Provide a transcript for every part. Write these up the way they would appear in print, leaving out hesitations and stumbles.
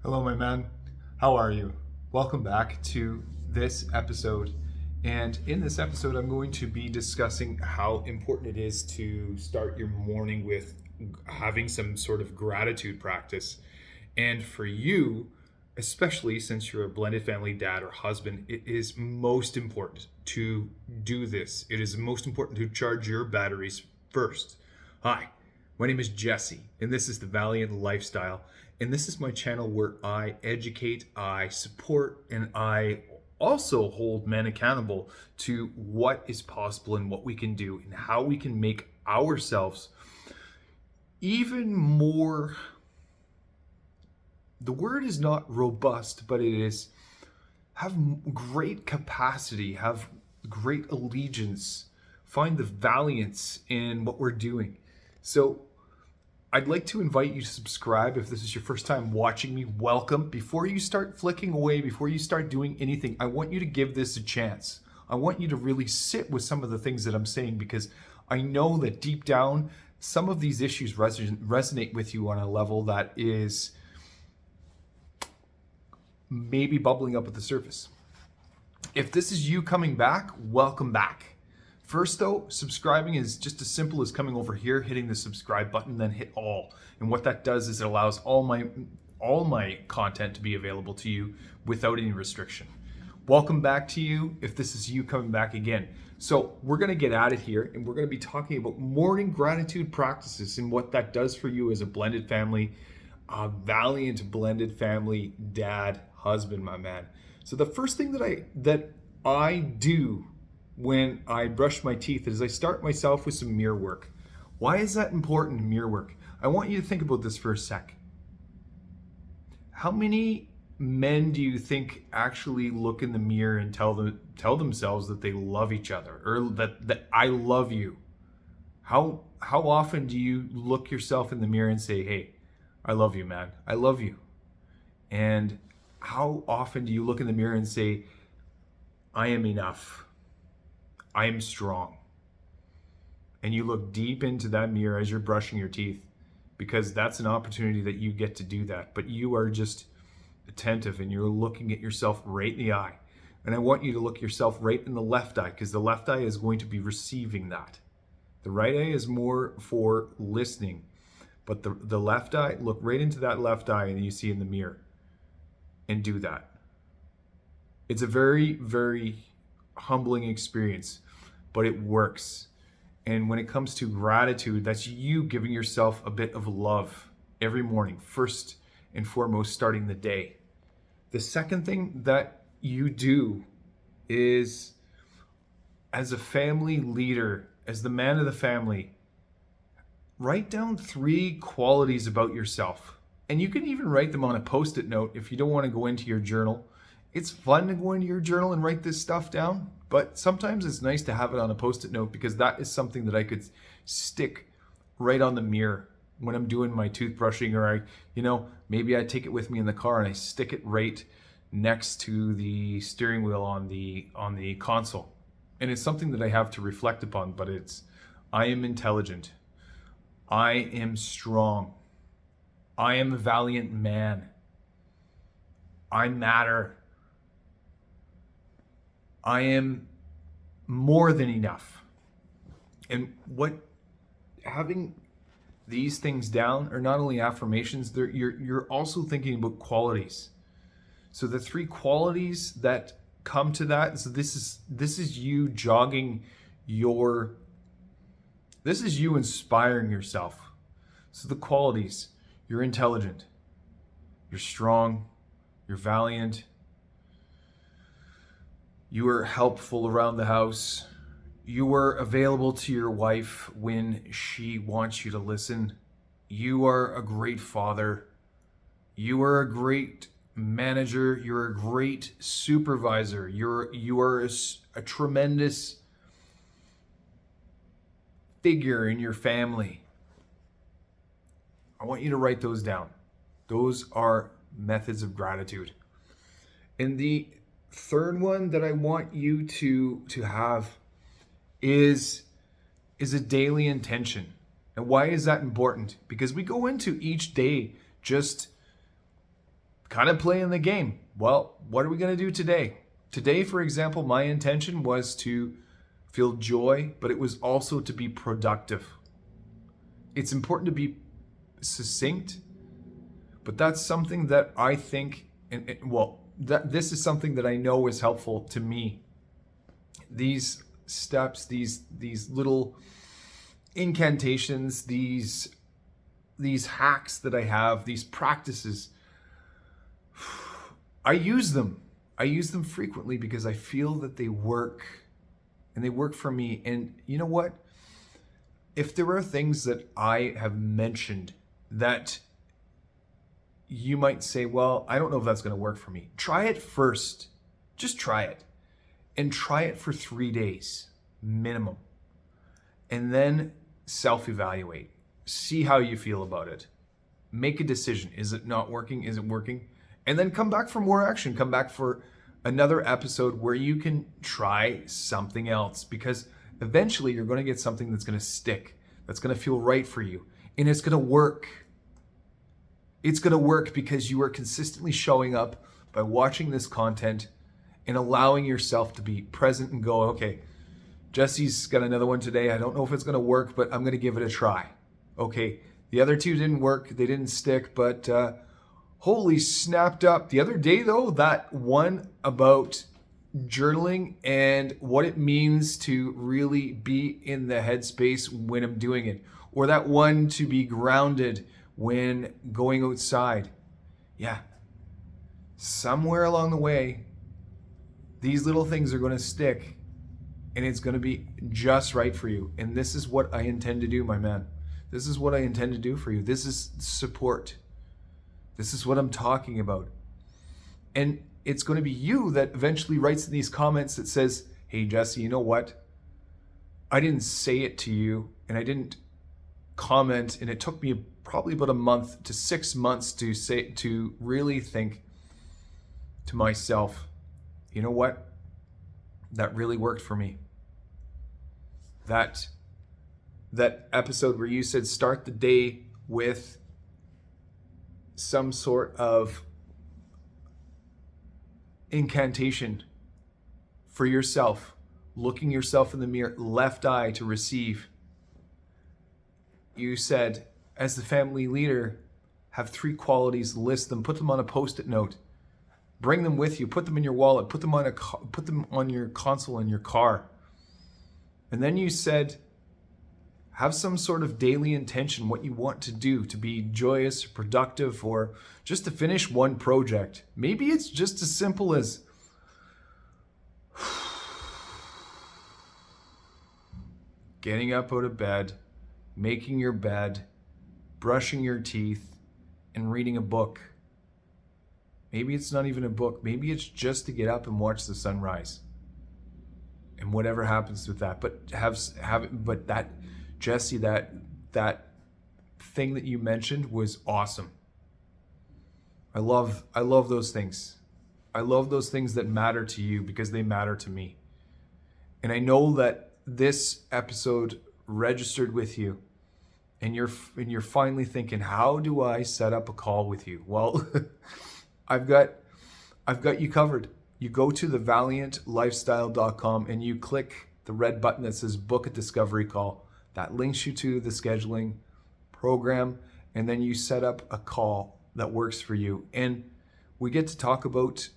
Hello, my man. How are you? Welcome back to this episode. And in this episode, I'm going to be discussing how important it is to start your morning with having some sort of gratitude practice. And for you, especially since you're a blended family dad or husband, it is most important to do this. It is most important to charge your batteries first. Hi, my name is Jesse, and this is the Valiant Lifestyle. And this is my channel where I educate, I support, and I also hold men accountable to what is possible and what we can do and how we can make ourselves even more. The word is not robust, but it is have great capacity, have great allegiance, find the valiance in what we're doing. So I'd like to invite you to subscribe if this is your first time watching me. Welcome. Before you start flicking away, before you start doing anything, I want you to give this a chance. I want you to really sit with some of the things that I'm saying because I know that deep down, some of these issues resonate with you on a level that is maybe bubbling up at the surface. If this is you coming back, welcome back. First though, subscribing is just as simple as coming over here, hitting the subscribe button, then hit all. And what that does is it allows all my content to be available to you without any restriction. Welcome back to you if this is you coming back again. So we're gonna get at it here and we're gonna be talking about morning gratitude practices and what that does for you as a blended family, a valiant blended family, dad, husband, my man. So the first thing that I do when I brush my teeth is I start myself with some mirror work. Why is that important, mirror work? I want you to think about this for a sec. How many men do you think actually look in the mirror and tell themselves that they love each other or that I love you? How often do you look yourself in the mirror and say, "Hey, I love you, man. I love you." And how often do you look in the mirror and say, "I am enough. I am strong." And you look deep into that mirror as you're brushing your teeth because that's an opportunity that you get to do that. But you are just attentive and you're looking at yourself right in the eye. And I want you to look yourself right in the left eye because the left eye is going to be receiving that. The right eye is more for listening. But the left eye, look right into that left eye and you see in the mirror and do that. It's a very, very humbling experience, but it works. And when it comes to gratitude, that's you giving yourself a bit of love every morning, first and foremost, starting the day. The second thing that you do is, as a family leader, as the man of the family, write down 3 qualities about yourself. And you can even write them on a post-it note if you don't want to go into your journal. It's fun to go into your journal and write this stuff down, but sometimes it's nice to have it on a post-it note because that is something that I could stick right on the mirror when I'm doing my toothbrushing, or maybe I take it with me in the car and I stick it right next to the steering wheel on the console. And it's something that I have to reflect upon, but I am intelligent. I am strong. I am a valiant man. I matter. I am more than enough. And what having these things down are not only affirmations, you're also thinking about qualities. So the 3 qualities that come to that, so this is you jogging your this is you inspiring yourself. So the qualities: you're intelligent, you're strong, you're valiant, you are helpful around the house, you are available to your wife when she wants you to listen, you are a great father, you are a great manager, you're a great supervisor, you are a tremendous figure in your family. I want you to write those down. Those are methods of gratitude. And the third one that I want you to have is a daily intention. And why is that important? Because we go into each day just kind of playing the game. Well, what are we going to do today? Today, for example, my intention was to feel joy, but it was also to be productive. It's important to be succinct, but that's something that I think, that this is something that I know is helpful to me. These steps, these little incantations, these hacks that I have, these practices, I use them. I use them frequently because I feel that they work, and they work for me. And you know what? If there are things that I have mentioned that you might say, well, I don't know if that's going to work for me. Try it first. Just try it. And try it for 3 days minimum. And then self-evaluate. See how you feel about it. Make a decision. Is it not working? Is it working? And then come back for more action. Come back for another episode where you can try something else, because eventually you're going to get something that's going to stick, that's going to feel right for you, and it's going to work. It's going to work because you are consistently showing up by watching this content and allowing yourself to be present and go, okay, Jesse's got another one today. I don't know if it's going to work, but I'm going to give it a try. Okay, the other two didn't work. They didn't stick, but holy snapped up. The other day, though, that one about journaling and what it means to really be in the headspace when I'm doing it, or that one to be grounded when going outside. Yeah, somewhere along the way, these little things are going to stick, and it's going to be just right for you. And this is what I intend to do, my man. This is what I intend to do for you. This is support. This is what I'm talking about. And it's going to be you that eventually writes in these comments that says, hey, Jesse, you know what? I didn't say it to you, and I didn't comment, and it took me probably about a month to 6 months to really think to myself, you know what? That really worked for me. That episode where you said start the day with some sort of incantation for yourself, looking yourself in the mirror, left eye to receive. You said, as the family leader, have 3 qualities, list them, put them on a post-it note, bring them with you, put them in your wallet, put them on your console in your car. And then you said, have some sort of daily intention, what you want to do to be joyous, productive, or just to finish one project. Maybe it's just as simple as getting up out of bed, making your bed, brushing your teeth, and reading a book. Maybe it's not even a book. Maybe it's just to get up and watch the sunrise. And whatever happens with that. But that, Jesse, that thing that you mentioned was awesome. I love those things. I love those things that matter to you because they matter to me. And I know that this episode registered with you, and you're finally thinking, how do I set up a call with you? Well, I've got you covered. You go to thevaliantlifestyle.com and you click the red button that says book a discovery call. That links you to the scheduling program, and then you set up a call that works for you. And we get to talk about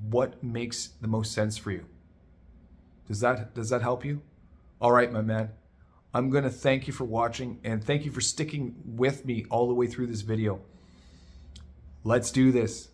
what makes the most sense for you. Does that help you? All right, my man. I'm going to thank you for watching, and thank you for sticking with me all the way through this video. Let's do this.